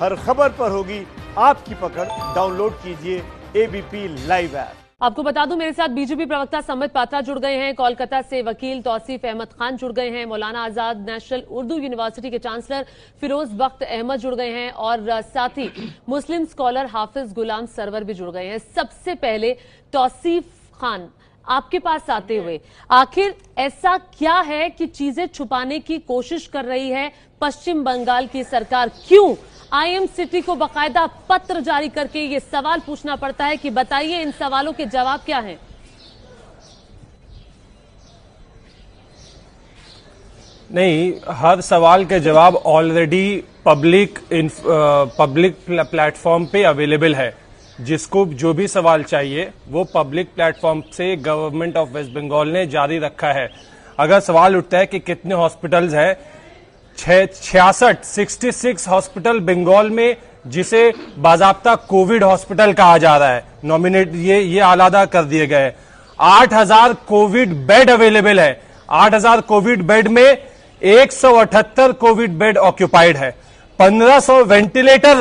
हर खबर पर होगी आपकी पकड़। डाउनलोड कीजिए एबीपी लाइव ऐप। आपको बता दूं, मेरे साथ बीजेपी प्रवक्ता संबित पात्रा जुड़ गए हैं, कोलकाता से वकील तौसीफ अहमद खान जुड़ गए हैं, मौलाना आजाद नेशनल उर्दू यूनिवर्सिटी के चांसलर फिरोज बख्त अहमद जुड़ गए हैं और साथ ही मुस्लिम स्कॉलर हाफिज गुलाम सरवर भी जुड़ गए हैं। सबसे पहले तौसीफ खान, आपके पास आते हुए, आखिर ऐसा क्या है कि चीजें छुपाने की कोशिश कर रही है पश्चिम बंगाल की सरकार? क्यों आईएम सिटी को बाकायदा पत्र जारी करके ये सवाल पूछना पड़ता है कि बताइए इन सवालों के जवाब क्या हैं? नहीं, हर सवाल के जवाब ऑलरेडी पब्लिक प्लेटफॉर्म पे अवेलेबल है। जिसको जो भी सवाल चाहिए वो पब्लिक प्लेटफॉर्म से गवर्नमेंट ऑफ वेस्ट बंगाल ने जारी रखा है। अगर सवाल उठता है कि कितने हॉस्पिटल्स हैं, 66 हॉस्पिटल बंगाल में, जिसे बाजाब्ता कोविड हॉस्पिटल कहा जा रहा है, नॉमिनेट ये आलादा कर दिए गए। 8000 कोविड बेड अवेलेबल है। 8000 कोविड बेड में 178 कोविड बेड ऑक्यूपाइड है। 1500 वेंटिलेटर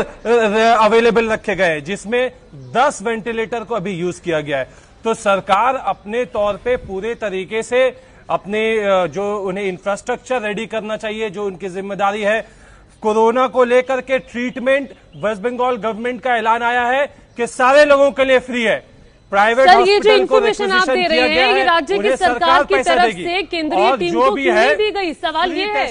अवेलेबल रखे गए, जिसमें 10 वेंटिलेटर को अभी यूज किया गया है। तो सरकार अपने तौर पे पूरे तरीके से अपने जो उन्हें इंफ्रास्ट्रक्चर रेडी करना चाहिए, जो उनकी जिम्मेदारी है, कोरोना को लेकर के ट्रीटमेंट, वेस्ट बंगाल गवर्नमेंट का ऐलान आया है कि सारे लोगों के लिए फ्री है। प्राइवेट ये जो इन्फॉर्मेशन आप दे रहे हैं, ये राज्य की सरकार की तरफ से केंद्रीय टीम को क्यों नहीं दी गई? सवाल ये है।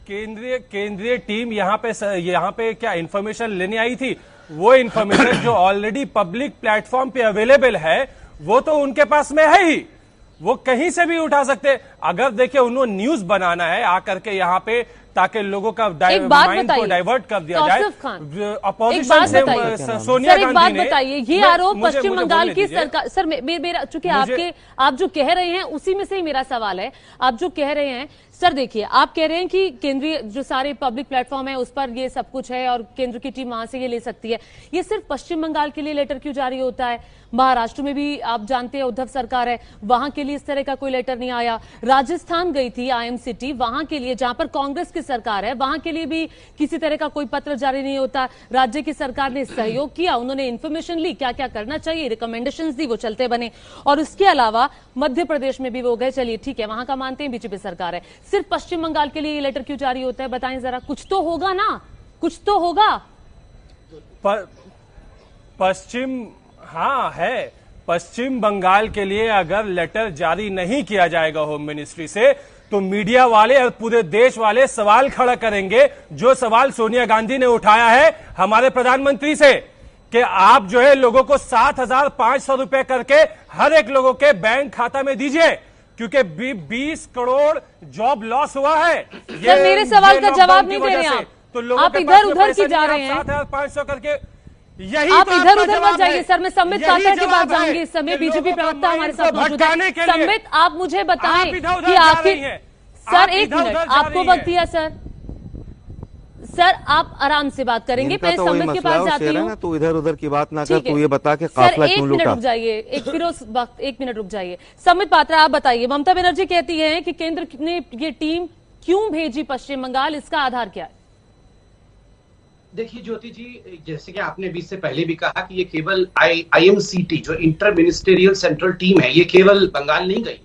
केंद्रीय टीम यहाँ पे क्या इन्फॉर्मेशन लेने आई थी? वो इन्फॉर्मेशन जो ऑलरेडी पब्लिक प्लेटफॉर्म पे अवेलेबल है वो तो उनके पास में है ही, वो कहीं से भी उठा सकते। अगर देखिए उन्होंने न्यूज बनाना है आकर के यहाँ पे, ताकि लोगों का माइंड को डाइवर्ट कर दिया जाए। अपोजिशन से सोनिया गांधी ने, बताइए ये आरोप पश्चिम बंगाल की सरकार, सर मेरा चूंकि आप जो कह रहे हैं उसी में से ही मेरा सवाल है। आप जो कह रहे हैं सर, देखिए आप कह रहे हैं कि केंद्रीय जो सारे पब्लिक प्लेटफॉर्म है उस पर ये सब कुछ है और केंद्र की टीम वहां से ये ले सकती है। ये सिर्फ पश्चिम बंगाल के लिए लेटर क्यों जारी होता है? महाराष्ट्र में भी आप जानते हैं उद्धव सरकार है, वहां के लिए इस तरह का कोई लेटर नहीं आया। राजस्थान गई थी आईएम सिटी, वहां के लिए जहां पर कांग्रेस की सरकार है, वहां के लिए भी किसी तरह का कोई पत्र जारी नहीं होता। राज्य की सरकार ने सहयोग किया, उन्होंने इन्फॉर्मेशन ली, क्या क्या करना चाहिए, रिकमेंडेशंस दी, वो चलते बने। और उसके अलावा मध्य प्रदेश में भी वो गए, चलिए ठीक है, वहां का मानते हैं बीजेपी सरकार है। सिर्फ पश्चिम बंगाल के लिए ये लेटर क्यों जारी होता है? बताएं जरा, कुछ तो होगा ना, कुछ तो होगा। पश्चिम बंगाल के लिए अगर लेटर जारी नहीं किया जाएगा होम मिनिस्ट्री से, तो मीडिया वाले और पूरे देश वाले सवाल खड़ा करेंगे, जो सवाल सोनिया गांधी ने उठाया है हमारे प्रधानमंत्री से, कि आप जो है लोगों को 7500 रुपए करके हर एक लोगों के बैंक खाता में दीजिए, क्योंकि 20 करोड़ जॉब लॉस हुआ है। सर मेरे सवाल का जवाब नहीं दे रहे हैं आप इधर उधर की जा रहे हैं। 7500 करके यही आप तो इधर उधर मत जाइए। सर मैं संबित पात्रा के पास जाऊंगी इस समय, बीजेपी प्रवक्ता हमारे साथ मौजूद है। संबित, आप मुझे बताएं कि आखिर, सर एक मिनट आपको वक्त दिया सर आप आराम से बात करेंगे। पहले संबित के पास जाती हूँ। तू इधर उधर की बात ना कर, तू ये बता के काफिला क्यों लूटा? एक मिनट रुक जाइए, एक फिरोज वक्त, एक मिनट रुक जाइए। संबित पात्रा आप बताइए, ममता बनर्जी कहती है कि केंद्र ने ये टीम क्यों भेजी पश्चिम बंगाल, इसका आधार क्या है? देखिए ज्योति जी, जैसे कि आपने बीच से पहले भी कहा कि ये केवल आईएमसीटी जो इंटर मिनिस्टेरियल सेंट्रल टीम है, ये केवल बंगाल नहीं गई,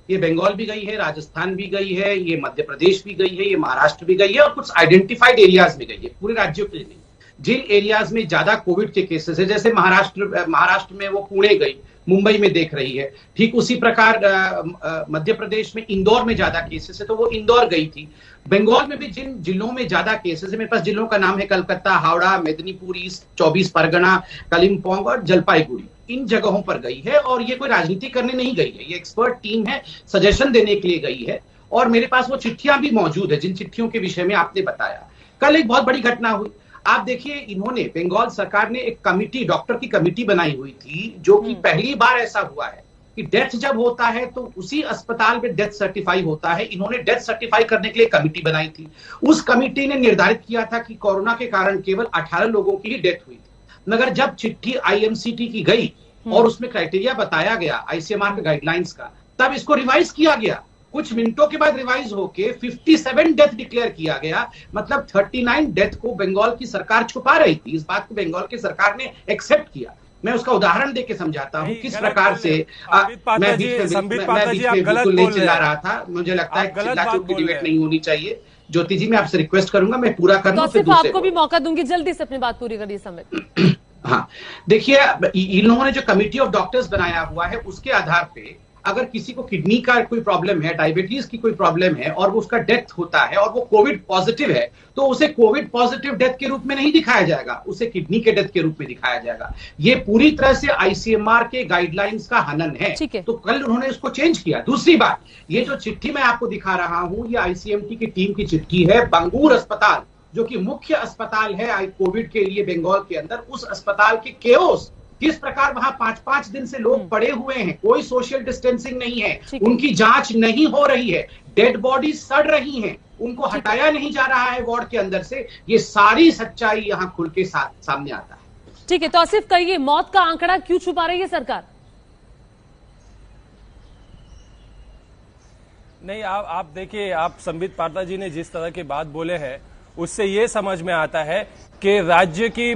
ये बंगाल भी गई है, राजस्थान भी गई है, ये मध्य प्रदेश भी गई है, ये महाराष्ट्र भी गई है और कुछ आइडेंटिफाइड एरियाज में गई है, पूरे राज्यों के लिए नहीं। जिन एरियाज में ज्यादा कोविड के केसेस है, जैसे महाराष्ट्र में वो पुणे गई, मुंबई में देख रही है, ठीक उसी प्रकार मध्य प्रदेश में इंदौर में ज्यादा केसेस है तो वो इंदौर गई थी। बंगाल में भी जिन जिलों में ज्यादा केसेस है, मेरे पास जिलों का नाम है कलकत्ता, हावड़ा, मेदिनीपुर ईस्ट, 24 परगना, कालिम्पोंग और जलपाईगुड़ी, इन जगहों पर गई है। और ये कोई राजनीति करने नहीं गई है, ये एक्सपर्ट टीम है, सजेशन देने के लिए गई है। और मेरे पास वो चिट्ठियां भी मौजूद है जिन चिट्ठियों के विषय में आपने बताया। कल एक बहुत बड़ी घटना हुई, आप देखिए, इन्होंने बंगाल सरकार ने एक कमिटी, डॉक्टर की कमिटी बनाई हुई थी, जो कि पहली बार ऐसा हुआ है कि डेथ जब होता है तो उसी अस्पताल में डेथ सर्टिफाई होता है। इन्होंने डेथ सर्टिफाई करने के लिए कमिटी बनाई थी। उस कमिटी ने निर्धारित किया था कि कोरोना के कारण केवल 18 लोगों की ही डेथ हुई थी। मगर जब चिट्ठी आईएमसीटी की गई और उसमें क्राइटेरिया बताया गया आईसीएमआर के गाइडलाइंस का, तब इसको रिवाइज किया गया कुछ मिनटों के बाद रिवाइज होके 57 डेथ डिक्लेयर किया गया। मतलब 39 डेथ को बंगाल की सरकार छुपा रही थी। इस बात को बंगाल की सरकार ने एक्सेप्ट किया। मैं उसका उदाहरण देके समझाता हूँ किस प्रकार से मैं बीच में बिल्कुल नहीं चिल्ला रहा था। मुझे लगता है चिल्ला चोट की डिबेट नहीं होनी चाहिए। ज्योति जी, मैं आपसे रिक्वेस्ट करूंगा, मैं पूरा कर लूं, तो सिर्फ आपको भी मौका दूंगी, जल्दी से अपनी बात पूरी करिए समित। हाँ, देखिए, इन लोगों ने जो कमिटी ऑफ डॉक्टर्स बनाया हुआ है उसके आधार पे अगर किसी को किडनी का कोई प्रॉब्लम है, डायबिटीज की कोई प्रॉब्लम है और वो उसका डेथ होता है और वो कोविड पॉजिटिव है, तो उसे कोविड पॉजिटिव डेथ के रूप में नहीं दिखाया जाएगा, उसे किडनी के डेथ के रूप में दिखाया जाएगा। ये पूरी तरह से आईसीएमआर के गाइडलाइंस का हनन है। तो कल उन्होंने इसको चेंज किया। दूसरी बात, ये जो चिट्ठी मैं आपको दिखा रहा हूं, ये आईसीएमटी की टीम की चिट्ठी है। बंगूर अस्पताल, जो कि मुख्य अस्पताल है कोविड के लिए बंगाल के अंदर, उस अस्पताल के केओस, किस प्रकार वहां 5-5 दिन से लोग पड़े हुए हैं, कोई सोशल डिस्टेंसिंग नहीं है, उनकी जांच नहीं हो रही है, डेड बॉडी सड़ रही हैं, उनको हटाया नहीं जा रहा है वार्ड के अंदर से। ये सारी सच्चाई यहां खुल के सामने आता है। ठीक है, तो सिर्फ कहिए, मौत का आंकड़ा क्यों छुपा रही है सरकार? नहीं, आप देखिए, आप संबित पात्रा जी ने जिस तरह की बात बोले हैं उससे ये समझ में आता है कि राज्य की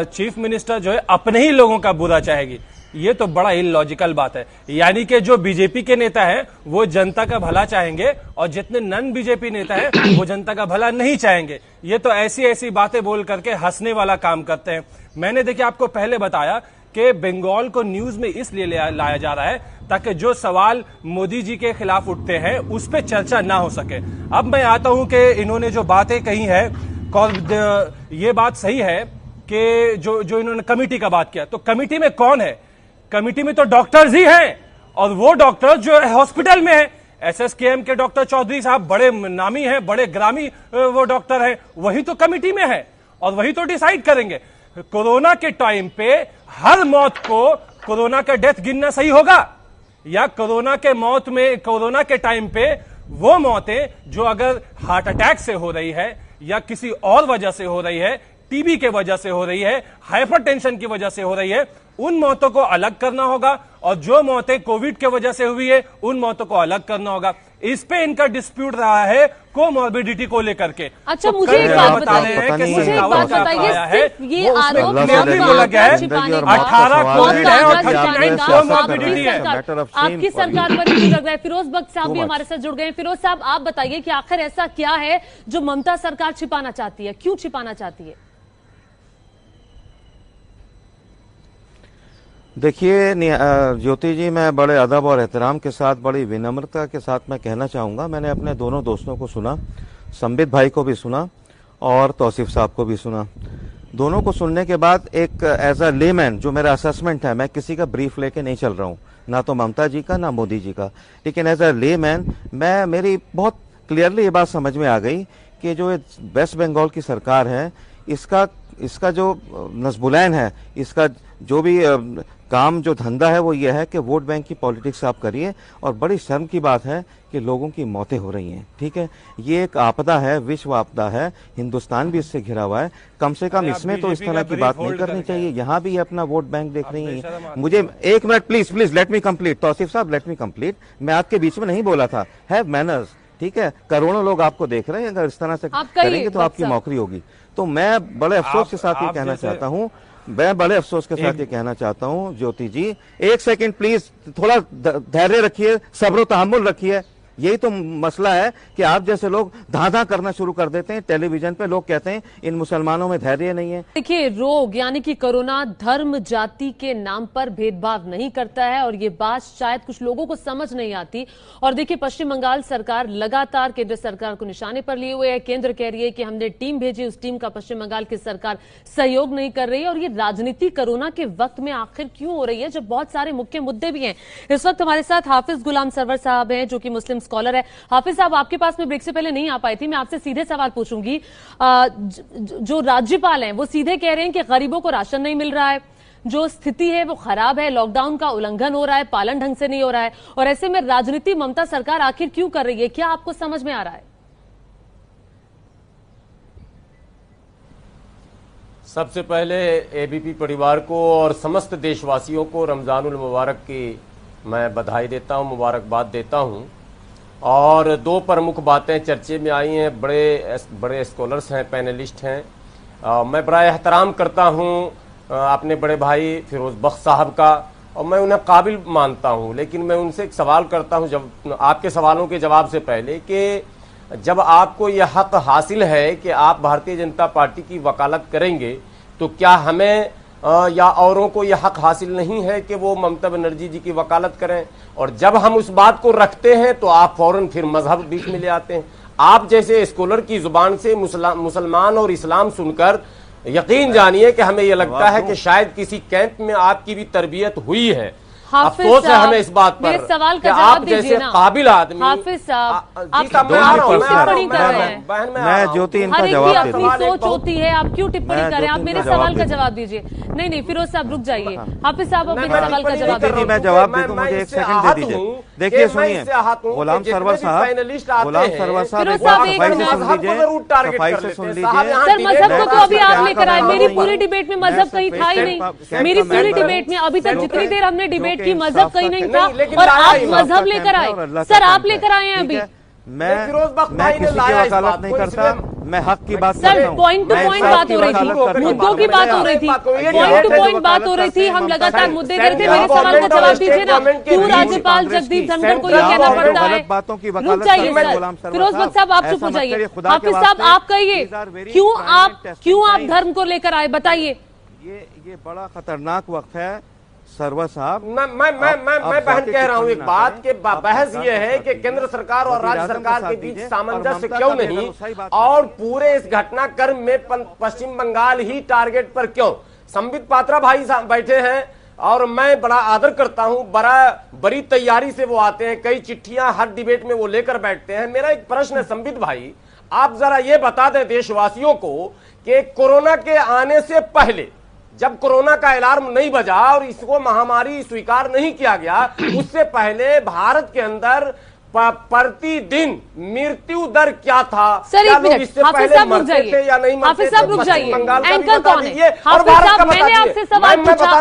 चीफ मिनिस्टर जो है अपने ही लोगों का बुरा चाहेगी। ये तो बड़ा इलॉजिकल बात है। यानी कि जो बीजेपी के नेता हैं वो जनता का भला चाहेंगे और जितने नन बीजेपी नेता हैं वो जनता का भला नहीं चाहेंगे। ये तो ऐसी ऐसी बातें बोल करके हंसने वाला काम करते हैं। मैंने देखिए आपको पहले बताया कि बंगाल को न्यूज में इसलिए लाया जा रहा है ताकि जो सवाल मोदी जी के खिलाफ उठते हैं उस पर चर्चा ना हो सके। अब मैं आता हूं कि इन्होंने जो बातें कही है, ये बात सही है कि जो इन्होंने कमेटी का बात किया, तो कमेटी में कौन है? कमेटी में तो डॉक्टर्स ही हैं और वो डॉक्टर जो हॉस्पिटल में है। एसएसकेएम के डॉक्टर चौधरी साहब बड़े नामी हैं, बड़े ग्रामी वो डॉक्टर हैं, वही तो कमेटी में है और वही तो डिसाइड करेंगे। कोरोना के टाइम पे हर मौत को कोरोना का डेथ गिनना सही होगा या कोरोना के टाइम पे वो मौतें जो अगर हार्ट अटैक से हो रही है या किसी और वजह से हो रही है, टीबी के वजह से हो रही है, हाइपरटेंशन की वजह से हो रही है, उन मौतों को अलग करना होगा और जो मौतें कोविड के वजह से हुई है उन मौतों को अलग करना होगा। इस पे इनका डिस्प्यूट रहा है कोमॉर्बिडिटी को लेकर के। अच्छा, मुझे एक बात बताइए, सिर्फ ये आरोप बोला गया है 18 कोविड है और 39 कोमॉर्बिडिटी है। आपकी सरकार पर ही लग रहा है। फिरोज बख्श साहब भी हमारे साथ जुड़ गए। फिरोज साहब, आप बताइए कि आखिर ऐसा क्या है जो ममता सरकार छिपाना चाहती है, क्यों छिपाना चाहती है? देखिए ज्योति जी, मैं बड़े अदब और एहतराम के साथ, बड़ी विनम्रता के साथ मैं कहना चाहूँगा, मैंने अपने दोनों दोस्तों को सुना, संबित भाई को भी सुना और तौसीफ साहब को भी सुना। दोनों को सुनने के बाद एक एज अ लेमैन जो मेरा असेसमेंट है, मैं किसी का ब्रीफ लेके नहीं चल रहा हूँ, ना तो ममता जी का ना मोदी जी का, लेकिन एज अ लेमैन मेरी बहुत क्लियरली ये बात समझ में आ गई कि जो वेस्ट बंगाल की सरकार है, इसका जो नस्बुलैन है, इसका जो भी काम, जो धंधा है, वो ये है कि वोट बैंक की पॉलिटिक्स आप करिए। और बड़ी शर्म की बात है कि लोगों की मौतें हो रही हैं। ठीक है, ये एक आपदा है, विश्व आपदा है, हिंदुस्तान भी इससे घिरा हुआ है। कम से कम इसमें तो इस तरह की बात नहीं करनी चाहिए। यहाँ भी अपना वोट बैंक देख रही है। मुझे एक minute please let me complete. Tausif साहब, लेट मी कंप्लीट। मैं आपके बीच में नहीं बोला था। Have manners. ठीक है, करोड़ों लोग आपको देख रहे हैं, अगर इस तरह से करेंगे तो आपकी मौकरी होगी। तो मैं बड़े अफसोस के साथ ये कहना चाहता हूँ, ज्योति जी, एक सेकंड प्लीज, थोड़ा धैर्य रखिए, सब्र तहम्मुल रखिए। यही तो मसला है कि आप जैसे लोग धांधा करना शुरू कर देते हैं टेलीविजन पे। लोग कहते हैं इन मुसलमानों में धैर्य नहीं है। देखिए, रोग यानी कि कोरोना धर्म जाति के नाम पर भेदभाव नहीं करता है और ये बात शायद कुछ लोगों को समझ नहीं आती। और देखिए, पश्चिम बंगाल सरकार लगातार केंद्र सरकार को निशाने पर लिए हुए है। केंद्र कह रही है कि हमने टीम भेजी, उस टीम का पश्चिम बंगाल की सरकार सहयोग नहीं कर रही है। और ये राजनीति कोरोना के वक्त में आखिर क्यों हो रही है, जब बहुत सारे मुख्य मुद्दे भी हैं। इस वक्त हमारे साथ हाफिज गुलाम सरवर साहब हैं, जो कि मुस्लिम स्कॉलर है। हाफिज साहब, आपके पास में ब्रेक से पहले नहीं आ पाई थी, मैं आपसे सीधे सवाल पूछूंगी। जो राज्यपाल हैं वो सीधे कह रहे हैं कि गरीबों को राशन नहीं मिल रहा है, जो स्थिति है वो खराब है, लॉकडाउन का उल्लंघन हो रहा है, पालन ढंग से नहीं हो रहा है। और ऐसे में राजनीति ममता सरकार आखिर क्यों कर रही है, क्या आपको समझ में आ रहा है? सबसे पहले एबीपी परिवार को और समस्त देशवासियों को रमजानुल मुबारक की मैं बधाई देता हूं, मुबारकबाद देता हूं। और दो प्रमुख बातें चर्चे में आई हैं। बड़े स्कॉलर्स हैं, पैनलिस्ट हैं। मैं बड़ा एहतराम करता हूं अपने बड़े भाई फिरोज बख्श साहब का, और मैं उन्हें काबिल मानता हूं। लेकिन मैं उनसे एक सवाल करता हूं, जब आपके सवालों के जवाब से पहले, कि जब आपको यह हक हासिल है कि आप भारतीय जनता पार्टी की वकालत करेंगे, तो क्या हमें या औरों को यह हक हासिल नहीं है कि वो ममता बनर्जी जी की वकालत करें? और जब हम उस बात को रखते हैं तो आप फौरन फिर मजहब बीच में ले आते हैं। आप जैसे स्कॉलर की जुबान से मुसलमान और इस्लाम सुनकर यकीन जानिए कि हमें यह लगता है कि शायद किसी कैंप में आपकी भी तरबियत हुई है। अफसोस है हमें इस बात पर सवाल कि आप जैसे काबिल आदमी। हाफिज साहब, मैं ज्योति इनका जवाब दे अपनी सोच होती है, आप क्यों टिप्पणी कर रहे हैं? आप मेरे सवाल का जवाब दीजिए। नहीं फिरोज साहब रुक जाइए। हाफिज साहब अपने सवाल का जवाब दीजिए। मैं जवाब दे दूं, मुझे एक सेकंड दे दीजिए। देखिए सुनिए, गुलाम सरवर साहब सफाई से सुन लीजिए। सर मजहब को तो अभी आप लेकर आए, मेरी पूरी डिबेट में मजहब कहीं था ही नहीं। मेरी पूरी डिबेट में अभी तक जितनी देर हमने डिबेट की मजहब कहीं नहीं था, और आप मजहब लेकर आए। सर आप लेकर आए हैं अभी। मैं किसी की वकालत नहीं करता, मैं हक की बात करता हूं। सर पॉइंट टू पॉइंट बात हो रही थी, मुद्दों की बात हो रही थी, पॉइंट टू पॉइंट बात हो रही थी। हम लगातार मुद्दे दे रहे थे। मेरे सवाल का जवाब दीजिए ना। क्यों राज्यपाल जगदीप धनखड़ को यह कहना पड़ता है? रुक जाइए सर। फिरोज बख्श साहब आप चुप हो जाइए। हाफिज साहब आप कहिए, क्यों आप धर्म को लेकर आए, बताइए। ये बड़ा खतरनाक वक्त है सरवर साहब। मैं बहन कह रहा हूं एक बात कि बहस ये है कि केंद्र सरकार और राज्य सरकार के बीच सामंजस्य क्यों नहीं, और पूरे इस घटनाक्रम में पश्चिम बंगाल ही टारगेट पर क्यों? संबित पात्रा भाई बैठे हैं और मैं बड़ा आदर करता हूं, बड़ी तैयारी से वो आते हैं, कई चिट्ठियां हर डिबेट में वो लेकर बैठते हैं। मेरा एक प्रश्न है संबित भाई, आप जरा ये बता दें देशवासियों को कि कोरोना के आने से पहले, जब कोरोना का अलार्म नहीं बजा और इसको महामारी स्वीकार नहीं किया गया, उससे पहले भारत के अंदर प्रतिदिन मृत्यु दर क्या था? सर एक मिनट, हाफिज साहब रुक जाइए। या नहीं मरते? हाफिज साहब रुक जाइए। एंकर कौन है? हाफिज साहब मैंने आपसे सवाल पूछा,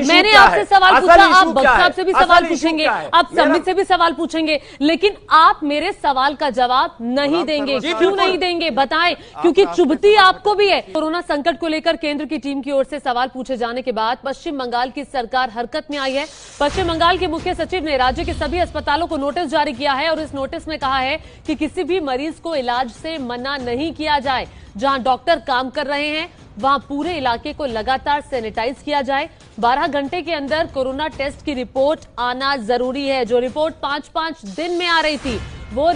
मैंने आपसे सवाल पूछा, आप बख्श साहब से भी सवाल पूछेंगे, आप संबित से भी सवाल पूछेंगे, लेकिन आप मेरे सवाल का जवाब नहीं देंगे। क्यों नहीं देंगे बताएं? क्योंकि चुभती आपको भी है। कोरोना संकट को लेकर केंद्र की टीम की ओर से सवाल पूछे जाने के बाद पश्चिम बंगाल की सरकार हरकत में आई है। पश्चिम बंगाल के मुख्य सचिव ने राज्य के सभी अस्पतालों को नोटिस जारी किया है और इस नोटिस में कहा है कि किसी भी मरीज को इलाज से मना नहीं किया जाए। जहां डॉक्टर काम कर रहे हैं वहां पूरे इलाके को लगातार सैनिटाइज किया जाए। 12 घंटे के अंदर कोरोना टेस्ट की रिपोर्ट आना जरूरी है। जो रिपोर्ट 5-5 दिन में आ रही थी, वो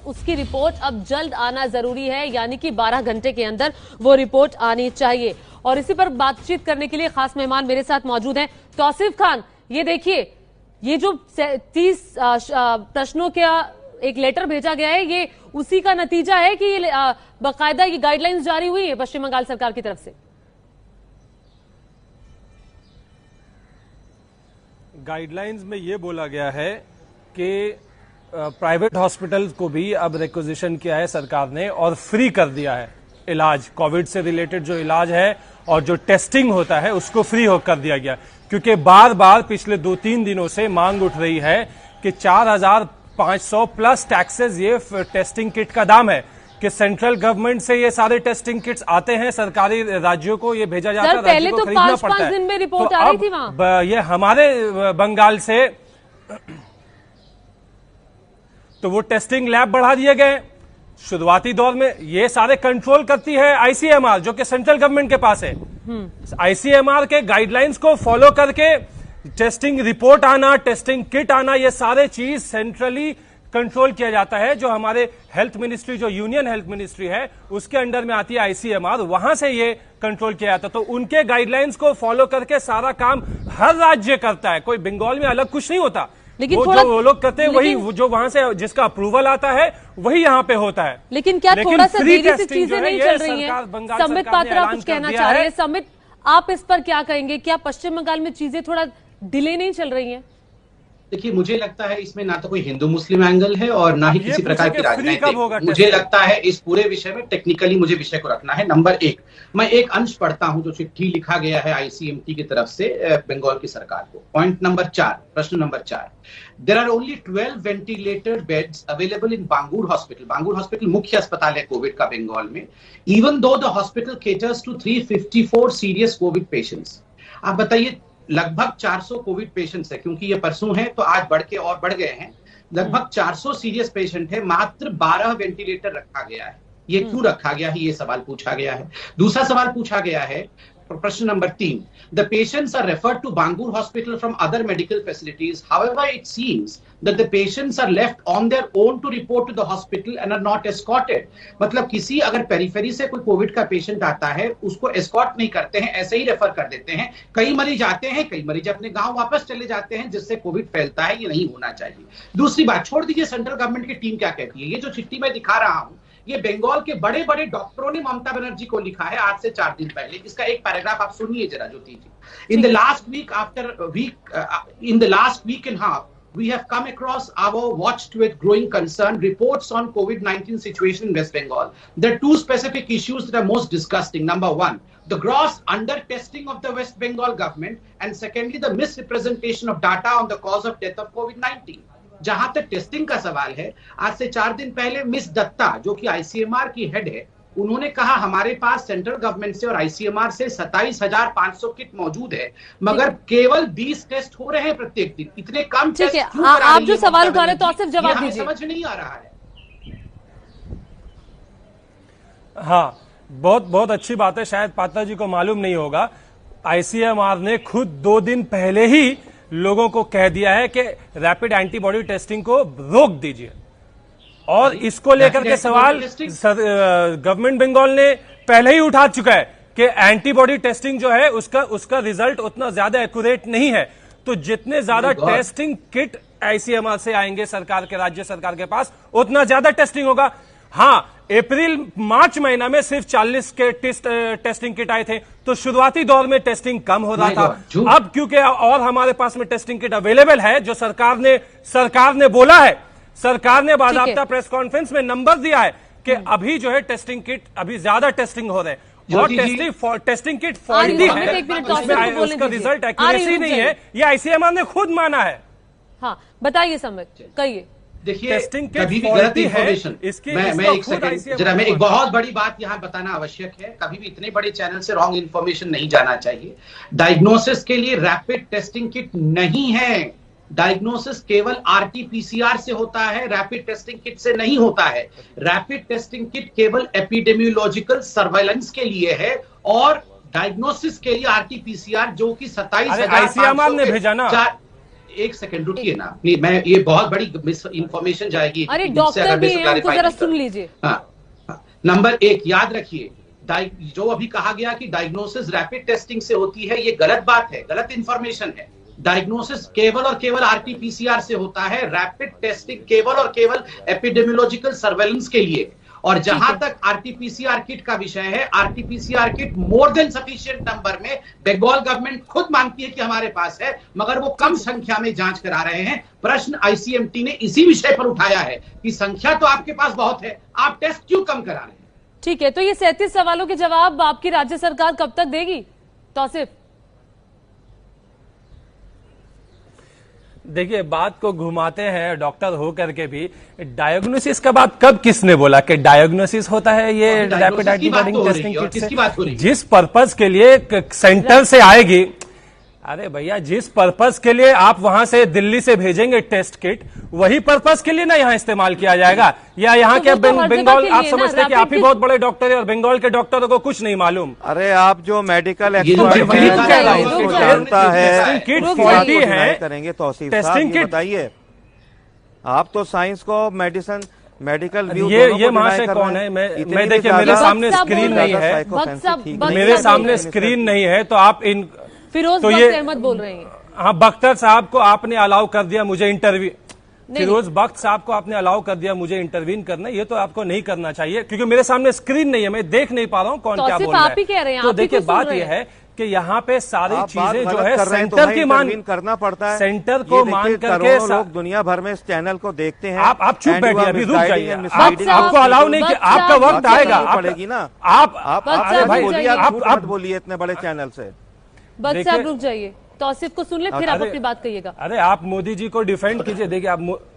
उसकी रिपोर्ट अब जल्द आना जरूरी है, यानी कि 12 घंटे के अंदर वो रिपोर्ट आनी चाहिए। और इसी पर बातचीत करने के लिए खास मेहमान मेरे साथ मौजूद हैं। तौसीफ खान, ये देखिए, ये जो 30 प्रश्नों का एक लेटर भेजा गया है, ये उसी का नतीजा है कि ये बाकायदा ये गाइडलाइंस जारी हुई है पश्चिम बंगाल सरकार की तरफ से? गाइडलाइंस में ये बोला गया है कि प्राइवेट हॉस्पिटल्स को भी अब रिक्वेजिशन किया है सरकार ने और फ्री कर दिया है इलाज। कोविड से रिलेटेड जो इलाज है और जो टेस्टिंग होता है उसको फ्री कर दिया गया, क्योंकि बार बार पिछले 2-3 दिनों से मांग उठ रही है कि 4500 प्लस टैक्सेस ये टेस्टिंग किट का दाम है, कि सेंट्रल गवर्नमेंट से ये सारे टेस्टिंग किट्स आते हैं, सरकारी राज्यों को ये भेजा जाता है, पहले तो 5-5 दिन में रिपोर्ट आ रही थी वहां। ये हमारे बंगाल से तो वो टेस्टिंग लैब बढ़ा दिए गए। शुरुआती दौर में ये सारे कंट्रोल करती है आईसीएमआर, जो कि सेंट्रल गवर्नमेंट के पास है। आईसीएमआर के गाइडलाइंस को फॉलो करके टेस्टिंग रिपोर्ट आना, टेस्टिंग किट आना, ये सारे चीज सेंट्रली कंट्रोल किया जाता है। जो हमारे हेल्थ मिनिस्ट्री, जो यूनियन हेल्थ मिनिस्ट्री है, उसके अंडर में आती है आईसीएमआर, वहां से ये कंट्रोल किया जाता है। तो उनके गाइडलाइंस को फॉलो करके सारा काम हर राज्य करता है, कोई बंगाल में अलग कुछ नहीं होता। लेकिन वो लोग करते हैं वही, जो वहां से जिसका अप्रूवल आता है वही यहाँ पे होता है। लेकिन क्या थोड़ा सा देरी से चीजें नहीं चल रही हैं? संबित पात्रा कुछ कहना चाह रहे हैं। संबित, आप इस पर क्या कहेंगे? क्या पश्चिम बंगाल में चीजें थोड़ा डिले नहीं चल रही हैं? देखिए, मुझे लगता है इसमें ना तो कोई हिंदू मुस्लिम एंगल है और ना ही किसी प्रकार की राजनीति। मुझे लगता है इस पूरे विषय में टेक्निकली मुझे विषय को रखना है। नंबर एक, मैं एक अंश पढ़ता हूं जो चिट्ठी लिखा गया है आईसीएमटी की तरफ से बंगाल की सरकार को। पॉइंट नंबर 4, प्रश्न number 4, there are only 12 ventilated beds available in Bangur hospital. Bangur hospital मुख्य अस्पताल है कोविड का बंगाल में। Even though the hospital caters to 354 serious covid patients. आप बताइए, लगभग 400 कोविड पेशेंट्स है, क्योंकि ये परसों है तो आज बढ़ के और बढ़ गए हैं। लगभग 400 सीरियस पेशेंट है, मात्र 12 वेंटिलेटर रखा गया है। ये क्यों रखा गया है, ये सवाल पूछा गया है। दूसरा सवाल पूछा गया है, प्रश्न number 3, the patients are referred to Bangur hospital from other medical facilities. However, it seems that the patients are left on their own to report to the hospital and are not escorted. मतलब किसी अगर periphery से कोई Covid का patient आता है, उसको escort नहीं करते हैं, ऐसे ही रेफर कर देते हैं। कई मरीज आते हैं, कई मरीज अपने गांव वापस चले जाते हैं, जिससे कोविड फैलता है। ये नहीं होना चाहिए। दूसरी बात, छोड़ दीजिए सेंट्रल गवर्नमेंट की टीम क्या कहती है। ये जो चिट्ठी मैं दिखा रहा हूं, ये बंगाल के बड़े बड़े डॉक्टरों ने ममता बनर्जी को लिखा है आज से 4 दिन पहले। इसका एक पैराग्राफ आप सुनिए जरा, Jyoti ji. In the last week end half we have come across our watched with growing concern reports on COVID-19 situation in West Bengal. There are two specific issues that are most disgusting. Number one, the gross under-testing of the West Bengal government, and secondly, the misrepresentation of data on the cause of death of COVID-19. जहां तक testing का सवाल है, आज से 4 दिन पहले miss Dutta, जो कि आईसीएमआर की हेड है, उन्होंने कहा हमारे पास सेंट्रल गवर्नमेंट से और आईसीएमआर से 27,500 किट मौजूद है, मगर केवल 20 टेस्ट हो रहे हैं प्रत्येक दिन। इतने कम टेस्ट क्यों करा रही है? आप जो सवाल उठा रहे तो सिर्फ जवाब दीजिए। समझ नहीं आ रहा है। हाँ, बहुत बहुत अच्छी बात है। शायद पात्रा जी को मालूम नहीं होगा, आईसीएमआर ने खुद 2 दिन पहले ही लोगों को कह दिया है कि रैपिड एंटीबॉडी टेस्टिंग को रोक दीजिए। और इसको लेकर के सवाल गवर्नमेंट बंगाल ने पहले ही उठा चुका है कि एंटीबॉडी टेस्टिंग जो है उसका रिजल्ट उतना ज्यादा एक्यूरेट नहीं है। तो जितने ज्यादा टेस्टिंग किट आईसीएमआर से आएंगे सरकार के, राज्य सरकार के पास, उतना ज्यादा टेस्टिंग होगा। हाँ, मार्च महीना में सिर्फ 40 के टेस्टिंग किट आए थे, तो शुरुआती दौर में टेस्टिंग कम हो रहा था। अब क्योंकि और हमारे पास में टेस्टिंग किट अवेलेबल है, जो सरकार ने बोला है, सरकार ने बाकायदा प्रेस कॉन्फ्रेंस में नंबर दिया है कि अभी जो है टेस्टिंग किट, अभी ज्यादा टेस्टिंग हो रहे हैं और टेस्टिंग किट फॉल्टी है, उसका रिजल्ट एक्यूरेसी नहीं है, ये आईसीएमआर ने खुद माना है। हाँ, बताइए संबित, कहिए। देखिए, कभी भी गलत इंफॉर्मेशन, मैं एक बहुत बड़ी बात यहां बताना आवश्यक है, कभी भी इतने बड़े चैनल से रॉन्ग इंफॉर्मेशन नहीं जाना चाहिए। डायग्नोसिस के लिए रैपिड टेस्टिंग किट नहीं है। डायग्नोसिस केवल आरटीपीसीआर से होता है, रैपिड टेस्टिंग किट से नहीं होता है। रैपिड टेस्टिंग किट केवल एपिडेमियोलॉजिकल सर्वेलेंस के लिए है, और डायग्नोसिस के लिए आरटीपीसीआर, जो कि 27,500 ने भेजा ना। एक सेकंड रुकिए ना, मैं ये बहुत बड़ी मिस इंफॉर्मेशन जाएगी। अरे डॉक्टर भी है, उनको जरा सुन लीजिए। नंबर 1 याद रखिए, जो अभी कहा गया कि डायग्नोसिस रैपिड टेस्टिंग से होती है, ये गलत बात है, गलत इंफॉर्मेशन है। डायग्नोसिस केवल और केवल आरटीपीसीआर से होता है, रैपिड टेस्टिंग केवल और केवल एपिडेमियोलॉजिकल सर्वेलेंस के लिए। और जहां तक आरटीपीसीआर किट का विषय है, RTPCR kit more than sufficient number में बंगाल गवर्नमेंट खुद मानती है कि हमारे पास है, मगर वो कम संख्या में जांच करा रहे हैं। प्रश्न आईसीएमटी ने इसी विषय पर उठाया है कि संख्या तो आपके पास बहुत है, आप टेस्ट क्यों कम करा रहे हैं? ठीक है, तो ये 37 सवालों के जवाब आपकी राज्य सरकार कब तक देगी? तौसीफ, देखिए, बात को घुमाते हैं डॉक्टर हो करके भी। डायग्नोसिस का बात कब किसने बोला कि डायग्नोसिस होता है ये रैपिड एंटीबॉडी टेस्टिंग किट से? जिस पर्पस के लिए सेंटर से आएगी, अरे भैया, जिस पर्पस के लिए आप वहां से दिल्ली से भेजेंगे टेस्ट किट, वही पर्पस के लिए ना यहाँ इस्तेमाल किया जाएगा। या यहाँ के बंगाल, आप समझते हैं कि आप ही बहुत बड़े डॉक्टर है और बंगाल के डॉक्टरों को कुछ नहीं मालूम। अरे आप जो मेडिकल एक्सपर्ट जानता है, किट फॉल्टी है, करेंगे तौसीफ साहब, बताइए। आप तो साइंस को मेडिकल व्यू, ये महाशय कौन है? मैं देखिए, मेरे सामने स्क्रीन नहीं है, मेरे सामने स्क्रीन नहीं है, तो आप इन फिरोज तो ये अहमद बोल रहे हैं। हाँ, बख्तर साहब को आपने अलाउ कर दिया मुझे इंटरव्यू। फिरोज बख्त साहब को आपने अलाउ कर दिया मुझे इंटरवीन करना, ये तो आपको नहीं करना चाहिए क्योंकि मेरे सामने स्क्रीन नहीं है, मैं देख नहीं पा रहा हूँ कौन क्या बोल रहा आप ही कह रहे हैं, है। तो आप ही देखिए को सुन बात रहे यह हैं। है कि यहाँ पे सारी चीजें जो है तो सेंटर की मान करना पड़ता है, सेंटर को मान करके करोड़ों लोग दुनिया भर में इस चैनल को देखते हैं। आप चुप And you बैठिए, are अभी रुक misguiding जाइए, and misleading आपको अलाउ नहीं किया, आपका वक्त आएगा, पड़ेगी ना। आप अरे भाई, बोलिए, आप आप झूठ मत बोलिए इतने बड़े चैनल से। बस देखिए- आप रुक जाइए, तौसीफ को सुन ले फिर आप अरे- अपनी बात कहिएगा। अरे आप मोदी जी को डिफेंड कीजिए, देखिए आप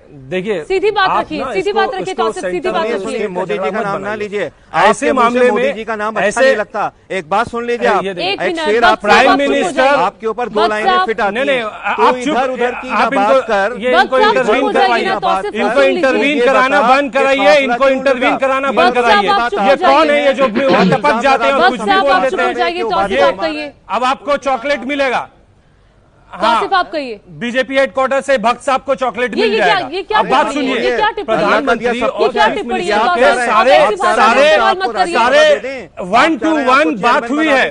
देखिए सीधी बात आप रखिए, ना सीधी इसको- बात रखिए, इसको तौसीफ, सीधी सेंटर बात में रखिए। सुनिए, मोदी जी का नाम ना लीजिए, ऐसे आपके मुंह से मामले मोदी में जी का नाम अच्छा ऐसे नहीं लगता। एक बात सुन लीजिए आप, ये देखिए, एक एक मिनट, शेर बस आप प्राइम आप चुप हो मिनिस्टर जाइए। आपके ऊपर दो बस लाइनें आप- फिट आती नहीं हैं। नहीं तो आप चुप, इधर उधर की ना आप बात कर, ये बस इनको आप चुप इंटरवीन हो जाइए कराइए, ना, तौसीफ को इनको सुन लीजिए। इंटरवीन ये कराना बता बंद कि कराइए, फासला इनको क्यों इंटरवीन लगा? कराना बस बंद आप कराइए। चुप हो ये जाइए। कौन है ये जो टपक जाते हैं और बस कुछ आप भी बोल चुप देते हो हैं? जाइए, तौसीफ ये आप कहिए, अब आपको चॉकलेट मिलेगा। तौसीफ आप कहिए। बीजेपी हेडक्वार्टर से भक्त साहब को चॉकलेट मिल ये जाएगा। ये क्या अब बात टिप्पणी है? सुनिए, ये क्या टिप्पणी है? प्रधानमंत्री ये और क्या चीफ टिप्पणी है? मिनिस्टर आप के ऐसी भाषा सारे में इस्तेमाल मत करिए। सारे 1-to-1 बात हुई है,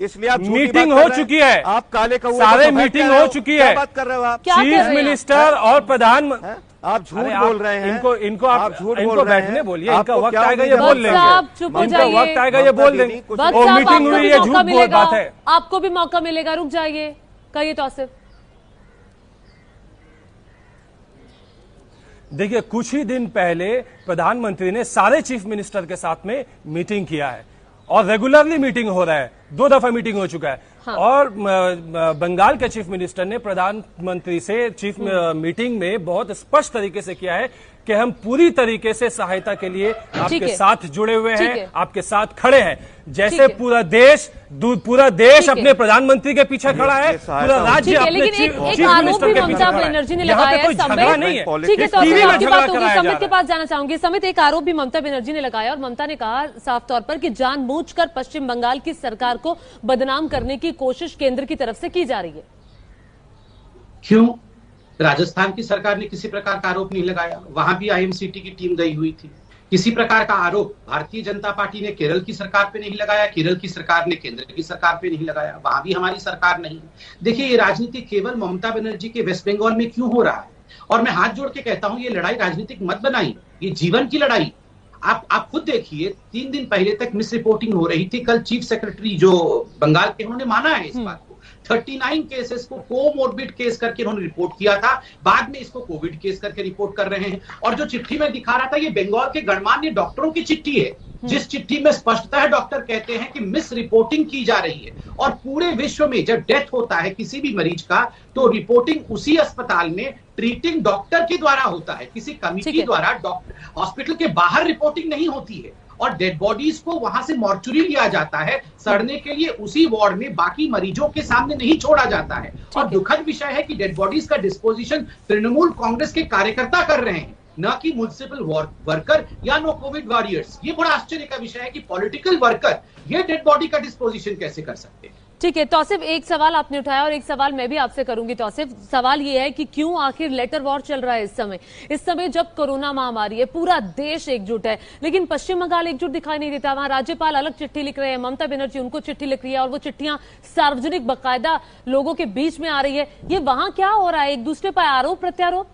इसलिए आप झूठी मीटिंग बात हो कर रहे हैं। चुकी है, आप काले कौवे सारे को सफेद मीटिंग कह रहे हो चुकी क्या है। बात कर रहे हो आप? क्या कर रहे चीफ हैं? मिनिस्टर और प्रधानमंत्री, आप झूठ अरे बोल रहे हैं, इनको आप झूठ इनको बोल रहे बैठने हैं। बोलिए, इनका आपको वक्त क्या आएगा ये उम्मीद है? बोल बस लेंगे, आप चुप हो इनका जाइए। वक्त आएगा ये बोल देंगे। बस वो आप, मीटिंग आपको हुई भी है, मौका झूठ मिलेगा, बात है। आपको भी मौका मिलेगा, रुक जाइए, कहिए तौसीफ। देखिए कुछ ही दिन पहले प्रधानमंत्री ने सारे चीफ मिनिस्टर के साथ में मीटिंग किया है और रेगुलरली मीटिंग हो रहा है, 2 दफा मीटिंग हो चुका है। हाँ। और बंगाल के चीफ मिनिस्टर ने प्रधानमंत्री से मीटिंग में बहुत स्पष्ट तरीके से किया है कि हम पूरी तरीके से सहायता के लिए आपके है। साथ जुड़े हुए ठीक हैं, है। आपके साथ खड़े हैं। ठीक जैसे है। पूरा देश ठीक है। अपने प्रधानमंत्री के पीछे खड़ा है, पूरा राज्य ठीक है, अपने लेकिन चीफ एक आरोप मिनिस्टर भी के पीछे ममता खड़ा बनर्जी ने है। यहाँ लगाया पे है कोई झगड़ा नहीं है, ठीक है, तो टीवी में आपकी झगड़ा बात होगी। कराया जा समित के रहा है। पास जाना चाहूंगी। समित, एक आरोप भी ममता बनर्जी ने लगाया और ममता ने कहा साफ तौर पर कि जानबूझकर पश्चिम बंगाल की सरकार को बदनाम करने की कोशिश केंद्र की तरफ से की जा रही है। क्यों? राजस्थान की सरकार ने किसी प्रकार का आरोप नहीं लगाया, वहां भी आईएमसीटी की टीम गई हुई थी। किसी प्रकार का आरोप भारतीय जनता पार्टी ने केरल की सरकार पे नहीं लगाया, केरल की सरकार ने केंद्र की सरकार पे नहीं लगाया, वहां भी हमारी सरकार नहीं। देखिए, ये राजनीति केवल ममता बनर्जी के वेस्ट बंगाल में क्यों हो रहा है? और मैं हाथ जोड़ के कहता हूं, ये लड़ाई राजनीतिक मत बनाई, ये जीवन की लड़ाई। आप खुद देखिए, 3 दिन पहले तक मिस रिपोर्टिंग हो रही थी। कल चीफ सेक्रेटरी जो बंगाल के, उन्होंने माना है इस बात को। 39 केसेस को कोमोर्बिड केस करके उन्होंने रिपोर्ट किया था, बाद में इसको कोविड केस करके रिपोर्ट कर रहे हैं। और जो चिट्ठी में दिखा रहा था, ये बंगाल के गणमान्य डॉक्टरों की चिट्ठी है, जिस चिट्ठी में स्पष्टता है, डॉक्टर कहते हैं कि मिस रिपोर्टिंग की जा रही है। और पूरे विश्व में जब डेथ होता है किसी भी मरीज का, तो रिपोर्टिंग उसी अस्पताल में ट्रीटिंग डॉक्टर के द्वारा होता है, किसी कमिटी द्वारा हॉस्पिटल के बाहर रिपोर्टिंग नहीं होती है। और डेड बॉडीज को वहां से मॉर्चुरी लिया जाता है सड़ने के लिए, उसी वार्ड में, बाकी मरीजों के सामने नहीं छोड़ा जाता है। और दुखद विषय है कि डेड बॉडीज का डिस्पोजिशन तृणमूल कांग्रेस के कार्यकर्ता कर रहे हैं, न कि म्युनिसिपल वर्कर या नो कोविड वॉरियर्स। ये बड़ा आश्चर्य का विषय है कि पॉलिटिकल वर्कर ये डेड बॉडी का डिस्पोजिशन कैसे कर सकते हैं। ठीक है तौसीफ, एक सवाल आपने उठाया और एक सवाल मैं भी आपसे करूंगी। तौसीफ, सवाल ये है कि क्यों आखिर लेटर वॉर चल रहा है इस समय जब कोरोना महामारी है, पूरा देश एकजुट है, लेकिन पश्चिम बंगाल एकजुट दिखाई नहीं देता। वहां राज्यपाल अलग चिट्ठी लिख रहे हैं, ममता बनर्जी उनको चिट्ठी लिख रही है और वो चिट्ठियां सार्वजनिक बाकायदा लोगों के बीच में आ रही है। ये वहां क्या हो रहा है? एक दूसरे पर आरोप प्रत्यारोप।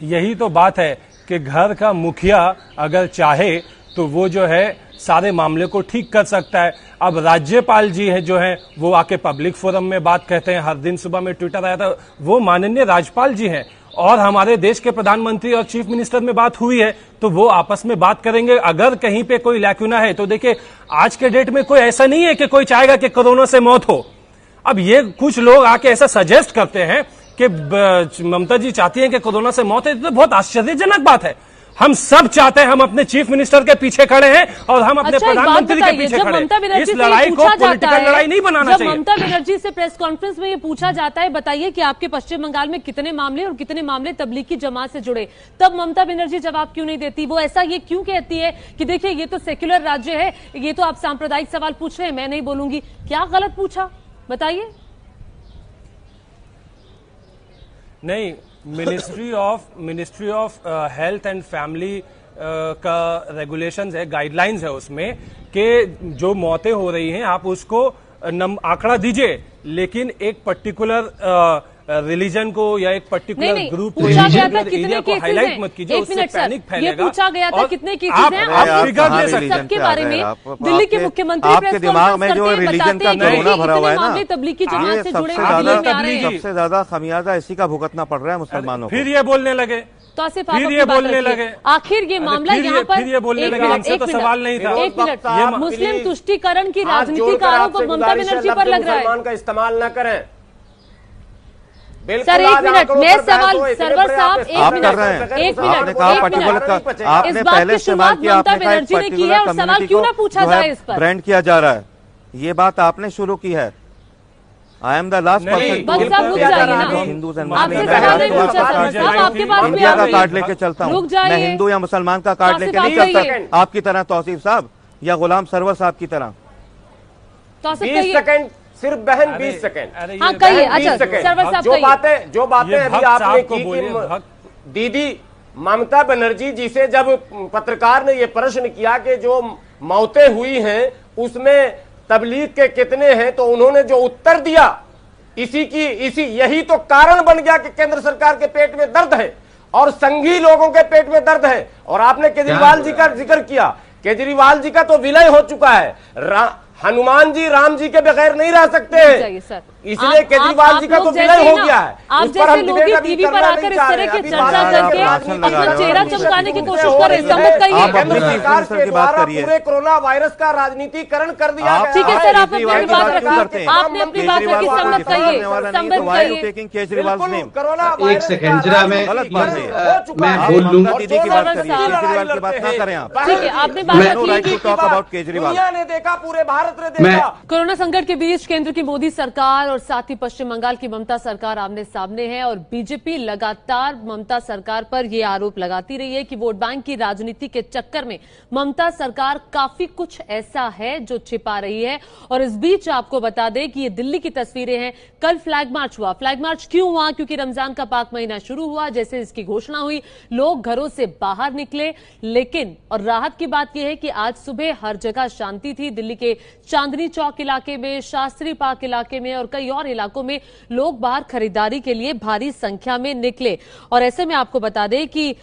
यही तो बात है कि घर का मुखिया अगर चाहे तो वो जो है सारे मामले को ठीक कर सकता है। अब राज्यपाल जी हैं जो हैं वो आके पब्लिक फोरम में बात कहते हैं, हर दिन सुबह में ट्विटर आया था, वो माननीय राज्यपाल जी हैं। और हमारे देश के प्रधानमंत्री और चीफ मिनिस्टर में बात हुई है तो वो आपस में बात करेंगे। अगर कहीं पे कोई लैक्यूना है तो देखिए, आज के डेट में कोई ऐसा नहीं है कि कोई चाहेगा कि कोरोना से मौत हो। अब ये कुछ लोग आके ऐसा सजेस्ट करते हैं कि ममता जी चाहती हैं कि कोरोना से मौत है, तो बहुत आश्चर्यजनक बात है। हम सब चाहते हैं, हम अपने चीफ मिनिस्टर के पीछे खड़े हैं और हम अपने प्रधानमंत्री के पीछे खड़े हैं। इस लड़ाई को पॉलिटिकल लड़ाई नहीं बनाना चाहिए। जब ममता बनर्जी से प्रेस कॉन्फ्रेंस में ये पूछा जाता है, बताइए कि आपके पश्चिम बंगाल में कितने मामले और कितने मामले तबलीग की जमात से जुड़े, तब ममता बनर्जी जवाब क्यों नहीं देती? वो ऐसा ये क्यों कहती है कि देखिए ये तो सेक्युलर राज्य है, ये तो आप सांप्रदायिक सवाल पूछ रहे हैं, मैं नहीं बोलूंगी। क्या गलत पूछा बताइए? नहीं, ministry of health and family का रेगुलेशंस है, गाइडलाइंस है उसमें कि जो मौतें हो रही हैं आप उसको आंकड़ा दीजिए, लेकिन एक पर्टिकुलर रिलीजन को या एक पर्टिकुलर ग्रुप को पूछा गया था कितने एरिया को केसेस हाईलाइट हैं? मत कीजिए, एक उससे मिनट पैनिक सर, फैलेगा। ये पूछा गया था और कितने केसेस हैं? आप फिगर दे सकते हैं। सबके बारे में दिल्ली के मुख्यमंत्री आपके दिमाग में जो रिलीजन का कोरोना भरा हुआ है ना, तबलीगी जमात से जुड़े सबसे ज्यादा खमियाजा इसी का भुगतना पड़ रहा है मुसलमानों को। फिर ये बोलने लगे, तो आसिफ फिर ये बोलने लगे, आखिर ये मामला यहाँ पर फिर ये बोलने लगे, हमसे तो सवाल नहीं था। एक मिनट, मुस्लिम तुष्टीकरण की राजनीति का आरोप ममता बनर्जी पर लग रहा है। का इस्तेमाल न करें। सर एक मिनट, मैं सवाल सरवर साहब एक मिनट, आपने कहा पर्टिकुलर, आपने पहले इस्तेमाल किया, आपने कहा पर्टिकुलर सवाल क्यों ना पूछा जाए इस पर? ब्रांड किया जा रहा है, ये बात आपने शुरू की है। I am the last person India का कार्ड लेके चलता हूँ मैं, हिंदू या मुसलमान का कार्ड लेके नहीं चलता आपकी तरह, तौसीफ साहब या गुलाम सरवर साहब की तरह। 20 सेकंड सिर्फ बहन, 20 सेकंड। हाँ कहिए, अच्छा सरवर साहब जो बातें अभी आपने की कि दीदी ममता बनर्जी जी से जब पत्रकार ने ये प्रश्न किया कि जो मौतें हुई हैं उसमें तबलीग के कितने हैं, तो उन्होंने जो उत्तर दिया यही तो कारण बन गया कि केंद्र सरकार के पेट में दर्द है और संघी लोगों के पेट में दर्द है। और आपने केजरीवाल जी का जिक्र किया, केजरीवाल जी का तो विलय हो चुका है, हनुमान जी राम जी के बगैर नहीं रह सकते हैं, इसलिए केजरीवाल जी का तो विलय हो गया है। आप जैसे लोग टीवी पर आकर इस तरह की चर्चा करके अपना चेहरा चमकाने की कोशिश कर रहे हैं, समझ कहिए। केंद्र सरकार के द्वारा पूरे कोरोना वायरस का राजनीतिकरण कर दिया गया। ठीक है सर, आप अपनी बात रखिए, आपने अपनी बात रखी, सम्मत कहिए, सम्मत कहिए। एक सेकंड जरा मैं बोल लूंगा, दीदी की बात करिए, केजरीवाल की बात ना करें आप। ठीक है, आपने बात रखी। दुनिया ने देखा, पूरे भारत ने देखा। कोरोना संकट के बीच केंद्र की मोदी सरकार और साथ ही पश्चिम बंगाल की ममता सरकार आमने सामने है और बीजेपी लगातार ममता सरकार पर यह आरोप लगाती रही है कि वोट बैंक की राजनीति के चक्कर में ममता सरकार काफी कुछ ऐसा है जो छिपा रही है। और इस बीच आपको बता दें कि ये दिल्ली की तस्वीरें हैं। कल फ्लैग मार्च हुआ। फ्लैग मार्च क्यों हुआ? क्योंकि रमजान का पाक महीना शुरू हुआ, जैसे इसकी घोषणा हुई लोग घरों से बाहर निकले। लेकिन और राहत की बात यह है कि आज सुबह हर जगह शांति थी। दिल्ली के चांदनी चौक इलाके में, शास्त्री पार्क इलाके में और कई और इलाकों में लोग बाहर खरीदारी के लिए भारी संख्या में निकले। और ऐसे में आपको बता दें कि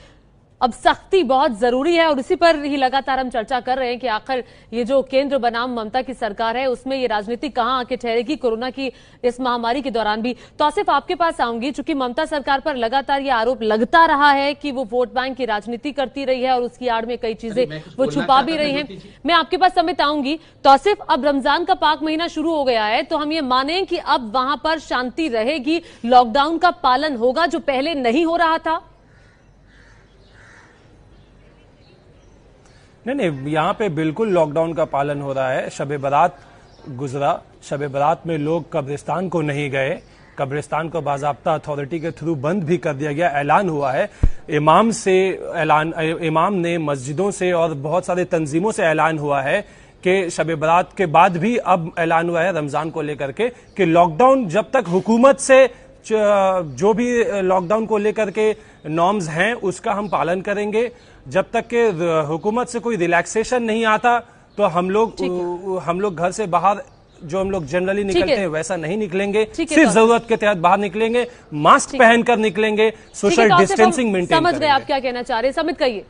अब सख्ती बहुत जरूरी है और इसी पर ही लगातार हम चर्चा कर रहे हैं कि आखिर ये जो केंद्र बनाम ममता की सरकार है उसमें ये राजनीति कहां आके ठहरेगी कोरोना की इस महामारी के दौरान भी। तो आसिफ आपके पास आऊंगी, चूंकि ममता सरकार पर लगातार ये आरोप लगता रहा है कि वो वोट बैंक की राजनीति करती रही है और उसकी आड़ में कई चीजें वो छुपा भी रही हैं। मैं आपके पास समित आऊंगी। तो आसिफ, अब रमजान का पाक महीना शुरू हो गया है, तो हम ये माने कि अब वहां पर शांति रहेगी, लॉकडाउन का पालन होगा जो पहले नहीं हो रहा था? नहीं, यहाँ पे बिल्कुल लॉकडाउन का पालन हो रहा है। शब बारात गुजरा, शब बारात में लोग कब्रिस्तान को नहीं गए, कब्रिस्तान को बाज़ाब्ता अथॉरिटी के थ्रू बंद भी कर दिया गया। ऐलान हुआ है इमाम ने मस्जिदों से और बहुत सारे तंजीमों से ऐलान हुआ है कि शब बारात के बाद भी अब ऐलान हुआ है रमजान को लेकर के कि लॉकडाउन जब तक हुकूमत से जो भी लॉकडाउन को लेकर के नॉर्म्स हैं उसका हम पालन करेंगे। जब तक के हुकूमत से कोई रिलैक्सेशन नहीं आता तो हम लोग घर से बाहर जो हम लोग जनरली निकलते हैं वैसा नहीं निकलेंगे, सिर्फ जरूरत के तहत बाहर निकलेंगे, मास्क पहनकर निकलेंगे, सोशल डिस्टेंसिंग मेंटेन समझ गए आप क्या कहना चाह रहे हैं। समित कहिए।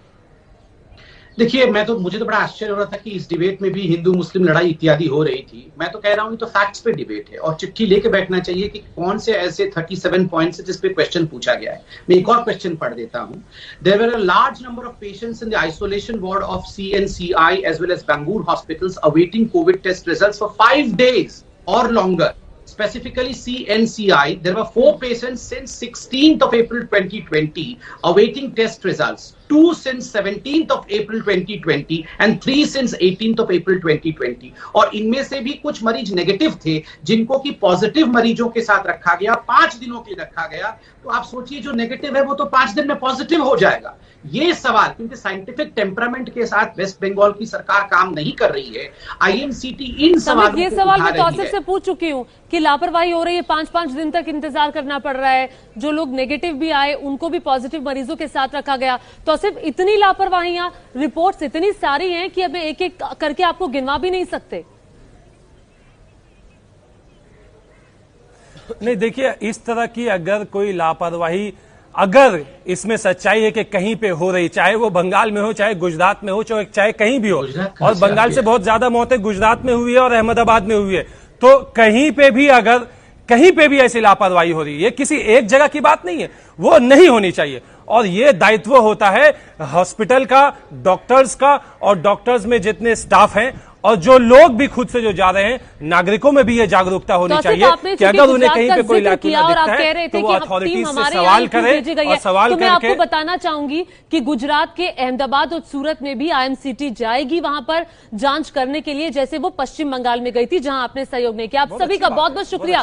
देखिए, मुझे तो बड़ा आश्चर्य हो रहा था कि इस डिबेट में भी हिंदू मुस्लिम लड़ाई इत्यादि हो रही थी। मैं तो कह रहा हूं तो फैक्ट्स पे डिबेट है और चिट्ठी लेके बैठना चाहिए कि कौन से ऐसे 37 पॉइंट्स है जिस पे क्वेश्चन पूछा गया है। मैं एक और क्वेश्चन पढ़ देता हूं। There were a large number of patients in the isolation ward of CNCI as well as Bangalore hospitals awaiting covid test results for 5 days or longer. Specifically CNCI, there were 4 patients since 16th of April 2020 awaiting test results. 2 since 17th of April 2020 and 3 since 18th of April 2020. और इनमें से भी कुछ मरीज negative थे जिनको कि positive मरीजों के साथ रखा गया, 5 दिनों के लिए रखा गया। तो आप सोचिए जो नेगेटिव है वो तो 5 दिन में पॉजिटिव हो जाएगा। ये सवाल, क्योंकि साइंटिफिक टेम्परामेंट के साथ वेस्ट बंगाल की सरकार काम नहीं कर रही है, IMCT इन सवालों ये सवाल मैं तौसीफ से पूछ चुकी हूँ कि लापरवाही हो रही है, 5-5 दिन तक इंतजार करना पड़ रहा है, जो लोग नेगेटिव भी आए उनको भी पॉजिटिव मरीजों के साथ रखा गया। तो सिर्फ इतनी लापरवाहियां, रिपोर्ट्स इतनी सारी हैं कि अब एक एक करके आपको गिनवा भी नहीं सकते। नहीं, देखिए इस तरह की अगर कोई लापरवाही, अगर इसमें सच्चाई है कि कहीं पे हो रही, चाहे वो बंगाल में हो, चाहे गुजरात में हो, चाहे कहीं भी हो, और बंगाल से बहुत ज्यादा मौतें गुजरात में हुई है और अहमदाबाद में हुई है, तो कहीं पे भी अगर कहीं पे भी ऐसी लापरवाही हो रही है, किसी एक जगह की बात नहीं है, वो नहीं होनी चाहिए। और ये दायित्व होता है हॉस्पिटल का, डॉक्टर्स का, और डॉक्टर्स में जितने स्टाफ हैं और जो लोग भी खुद से जो जा रहे हैं, नागरिकों में भी ये जागरूकता होनी चाहिए कि अगर उन्हें कहीं पे कोई लाकुना दिखता है तो वो अथॉरिटी से सवाल करे, और सवाल तो मैं करके। आपको बताना चाहूंगी कि गुजरात के अहमदाबाद और सूरत में भी IMCT जाएगी वहां पर जांच करने के लिए, जैसे वो पश्चिम बंगाल में गई थी जहां आपने सहयोग नहीं किया। आप सभी का बहुत बहुत शुक्रिया।